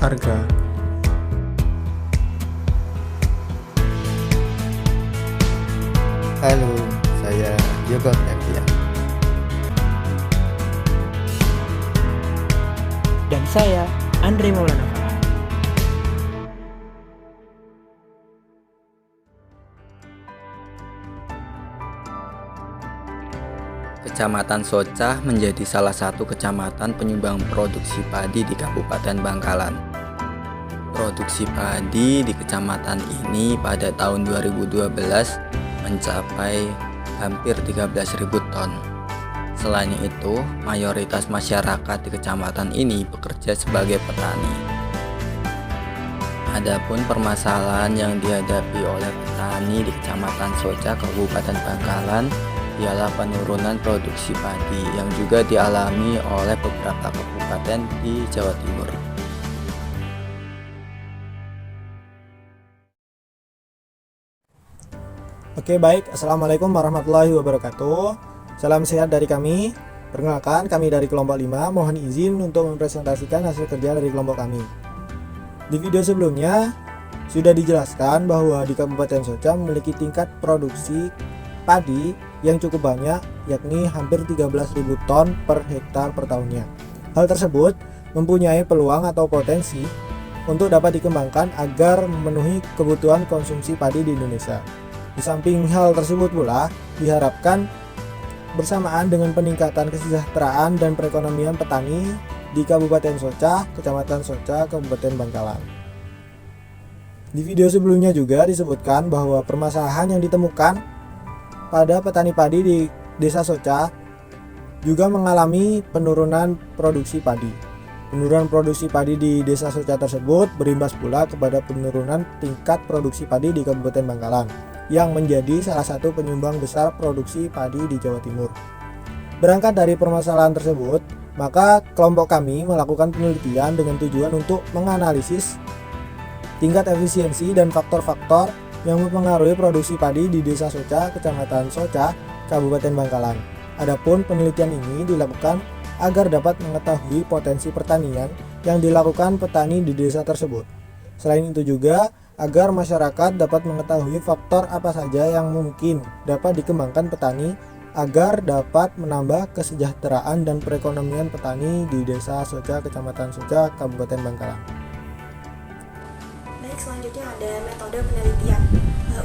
harga. Halo, saya Yoga Ferdian. Dan saya Andre Maulana Farhan. Kecamatan Socah menjadi salah satu kecamatan penyumbang produksi padi di Kabupaten Bangkalan. Produksi padi di kecamatan ini pada tahun 2012 mencapai hampir 13.000 ton. Selain itu, mayoritas masyarakat di kecamatan ini bekerja sebagai petani. Adapun permasalahan yang dihadapi oleh petani di Kecamatan Socah, Kabupaten Bangkalan ialah penurunan produksi padi yang juga dialami oleh beberapa kabupaten di Jawa Timur. Oke, baik. Assalamualaikum warahmatullahi wabarakatuh. Salam sehat dari kami. Perkenalkan, kami dari kelompok 5 mohon izin untuk mempresentasikan hasil kerja dari kelompok kami. Di video sebelumnya sudah dijelaskan bahwa di Kabupaten Socah memiliki tingkat produksi padi yang cukup banyak, yakni hampir 13.000 ton per hektar per tahunnya. Hal tersebut mempunyai peluang atau potensi untuk dapat dikembangkan agar memenuhi kebutuhan konsumsi padi di Indonesia. Di samping hal tersebut pula, diharapkan bersamaan dengan peningkatan kesejahteraan dan perekonomian petani di Kabupaten Socah, Kecamatan Socah, Kabupaten Bangkalan. Di video sebelumnya juga disebutkan bahwa permasalahan yang ditemukan pada petani padi di Desa Socah juga mengalami penurunan produksi padi. Penurunan produksi padi di Desa Socah tersebut berimbas pula kepada penurunan tingkat produksi padi di Kabupaten Bangkalan, yang menjadi salah satu penyumbang besar produksi padi di Jawa Timur. Berangkat dari permasalahan tersebut, maka kelompok kami melakukan penelitian dengan tujuan untuk menganalisis tingkat efisiensi dan faktor-faktor yang mempengaruhi produksi padi di Desa Socah, Kecamatan Socah, Kabupaten Bangkalan. Adapun penelitian ini dilakukan agar dapat mengetahui potensi pertanian yang dilakukan petani di desa tersebut. Selain itu juga agar masyarakat dapat mengetahui faktor apa saja yang mungkin dapat dikembangkan petani agar dapat menambah kesejahteraan dan perekonomian petani di Desa Socah, Kecamatan Socah, Kabupaten Bangkalan. Baik, selanjutnya ada metode penelitian.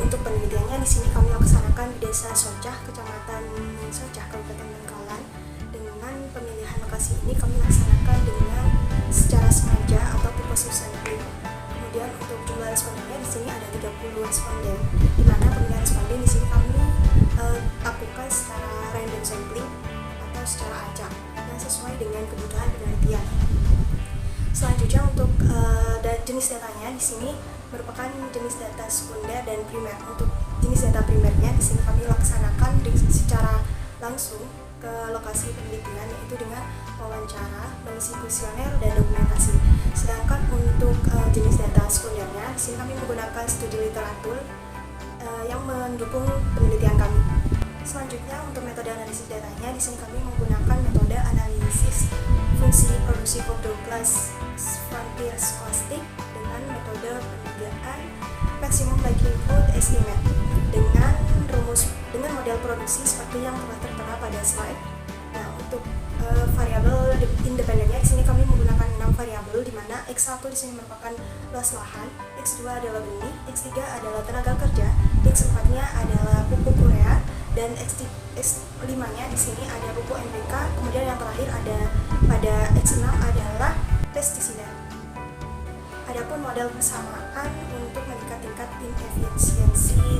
Untuk penelitiannya di sini kami laksanakan di Desa Socah, Kecamatan Socah, Kabupaten Bangkalan. Dengan pemilihan lokasi ini kami laksanakan dengan secara sengaja atau purposive sampling. Kemudian untuk jumlah respondennya di sini ada 30 responden, di mana pemilihan responden di sini kami lakukan secara random sampling atau secara acak yang sesuai dengan kebutuhan penelitian. Selanjutnya untuk jenis datanya di sini merupakan jenis data sekunder dan primer. Untuk jenis data primernya di sini kami laksanakan secara langsung ke lokasi penelitian, yaitu dengan wawancara, mengisi kuesioner dan dokumentasi. Sedangkan untuk jenis data sekundernya di sini kami menggunakan studi literatur yang mendukung penelitian kami. Selanjutnya untuk metode analisis datanya di sini kami menggunakan metode analisis fungsi produksi Douglas frontier stochastic dengan metode penilaian maximum likelihood estimate dengan model produksi seperti yang telah tertera pada slide. Nah, untuk variabel independennya di sini kami menggunakan 6 variabel, di mana X1 di sini merupakan luas lahan, X2 adalah benih, X3 adalah tenaga kerja, X4-nya adalah pupuk urea, dan X5-nya di sini ada pupuk NPK. Kemudian yang terakhir ada pada X6 adalah pestisida. Adapun model persamaan untuk meningkat tingkat efisiensi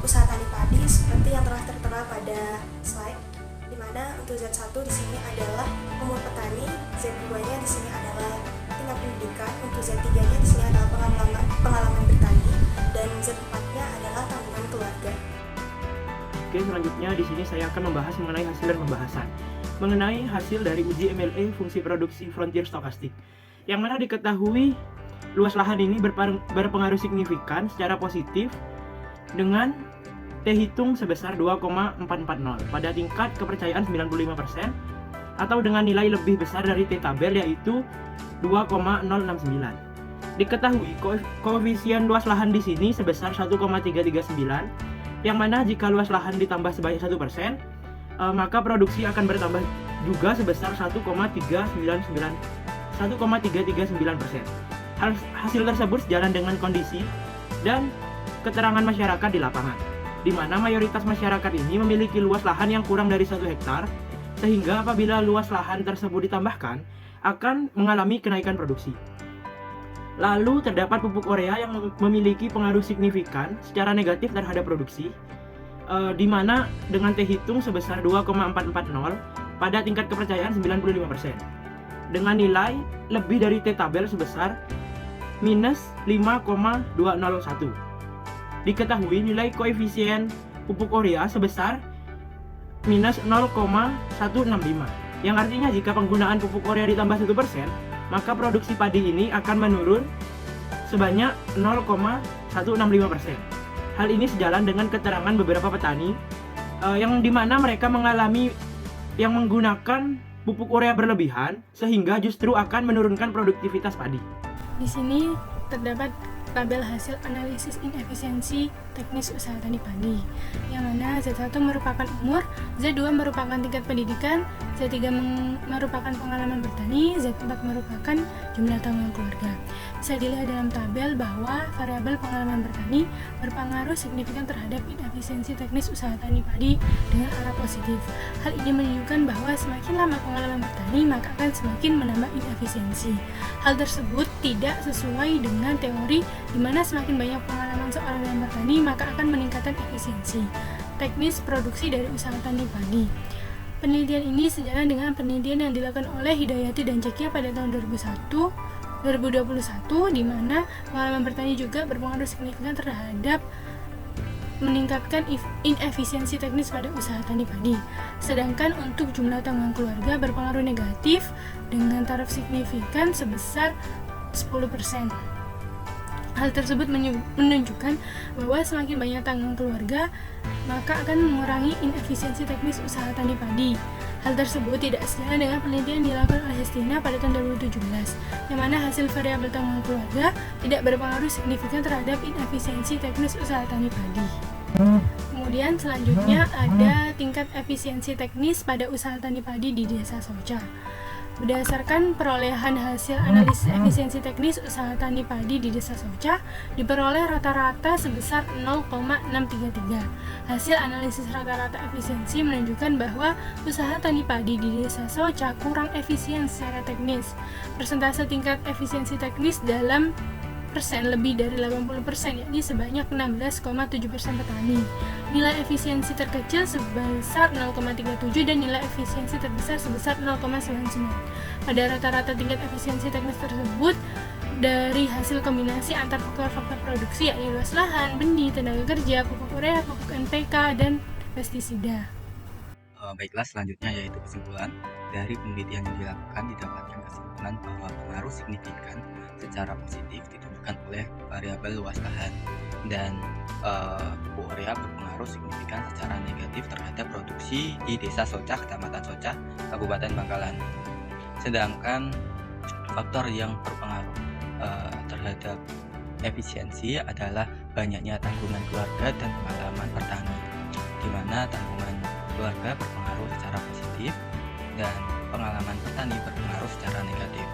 usaha tani padi seperti yang telah tertera pada slide, di mana untuk Z1 di sini adalah umur petani, Z2-nya di sini adalah tingkat pendidikan, untuk Z3-nya di sini adalah pengalaman bertani, dan Z4-nya adalah tanggungan keluarga. Oke, selanjutnya di sini saya akan membahas mengenai hasil dan pembahasan. Mengenai hasil dari uji MLE fungsi produksi frontier stochastic, yang mana diketahui luas lahan ini berpengaruh signifikan secara positif dengan T hitung sebesar 2,440 pada tingkat kepercayaan 95% atau dengan nilai lebih besar dari T tabel yaitu 2,069. Diketahui koefisien luas lahan di sini sebesar 1,339, yang mana jika luas lahan ditambah sebanyak 1%, maka produksi akan bertambah juga sebesar 1,339%. Hasil tersebut sejalan dengan kondisi dan keterangan masyarakat di lapangan, di mana mayoritas masyarakat ini memiliki luas lahan yang kurang dari 1 hektar, sehingga apabila luas lahan tersebut ditambahkan, akan mengalami kenaikan produksi. Lalu terdapat pupuk urea yang memiliki pengaruh signifikan secara negatif terhadap produksi, di mana dengan T hitung sebesar 2,440 pada tingkat kepercayaan 95%, dengan nilai lebih dari T tabel sebesar minus 5,201. Diketahui nilai koefisien pupuk urea sebesar minus 0,165, yang artinya jika penggunaan pupuk urea ditambah 1%, maka produksi padi ini akan menurun sebanyak 0,165%. Hal ini sejalan dengan keterangan beberapa petani yang dimana mereka mengalami yang menggunakan pupuk urea berlebihan, sehingga justru akan menurunkan produktivitas padi. Di sini terdapat tabel hasil analisis inefisiensi teknis usaha tani padi, yang mana Z1 merupakan umur, Z2 merupakan tingkat pendidikan, Z3 merupakan pengalaman bertani, Z4 merupakan jumlah tanggungan keluarga. Bisa dilihat dalam tabel bahwa variabel pengalaman bertani berpengaruh signifikan terhadap inefisiensi teknis usaha tani padi dengan arah positif. Hal ini menunjukkan bahwa semakin lama pengalaman bertani, maka akan semakin menambah inefisiensi. Hal tersebut tidak sesuai dengan teori di mana semakin banyak pengalaman seorang dalam bertani, maka akan meningkatkan efisiensi teknis produksi dari usaha tani padi. Penelitian ini sejalan dengan penelitian yang dilakukan oleh Hidayati dan Cekia pada tahun 2021, di mana pengalaman bertani juga berpengaruh signifikan terhadap meningkatkan inefisiensi teknis pada usaha tani padi. Sedangkan untuk jumlah tanggungan keluarga berpengaruh negatif dengan taraf signifikan sebesar 10%. Hal tersebut menunjukkan bahwa semakin banyak tanggungan keluarga, maka akan mengurangi inefisiensi teknis usaha tani padi. Hal tersebut tidak sejalan dengan penelitian yang dilakukan oleh Hestina pada tahun 2017, yang mana hasil variabel tanggungan keluarga tidak berpengaruh signifikan terhadap inefisiensi teknis usaha tani padi. Kemudian selanjutnya ada tingkat efisiensi teknis pada usaha tani padi di Desa Soca. Berdasarkan perolehan hasil analisis efisiensi teknis usaha tani padi di Desa Soca, diperoleh rata-rata sebesar 0,633. Hasil analisis rata-rata efisiensi menunjukkan bahwa usaha tani padi di Desa Soca kurang efisien secara teknis. Persentase tingkat efisiensi teknis dalam persen lebih dari 80%, yakni sebanyak 16,7% petani. Nilai efisiensi terkecil sebesar 0,37 dan nilai efisiensi terbesar sebesar 0,99. Pada rata-rata tingkat efisiensi teknis tersebut dari hasil kombinasi antar faktor-faktor produksi, yakni luas lahan, benih, tenaga kerja, pupuk urea, pupuk NPK, dan pestisida. Baiklah, selanjutnya yaitu kesimpulan. Dari penelitian yang dilakukan didapatkan kesimpulan bahwa pengaruh signifikan secara positif ditentukan oleh variabel luas lahan, dan pupuk urea berpengaruh signifikan secara negatif terhadap produksi di Desa Soca, Kecamatan Soca, Kabupaten Bangkalan. Sedangkan faktor yang berpengaruh terhadap efisiensi adalah banyaknya tanggungan keluarga dan pengalaman bertani, di mana tanggungan keluarga berpengaruh secara positif dan pengalaman petani berpengaruh secara negatif.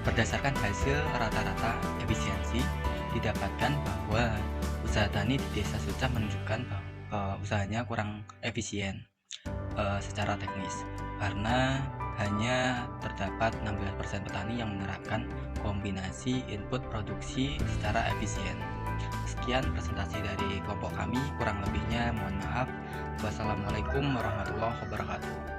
Berdasarkan hasil rata-rata efisiensi, didapatkan bahwa usaha tani di Desa Soca menunjukkan bahwa usahanya kurang efisien secara teknis, karena hanya terdapat 16% petani yang menerapkan kombinasi input produksi secara efisien. Sekian presentasi dari kelompok kami, kurang lebihnya mohon maaf. Wassalamualaikum warahmatullahi wabarakatuh.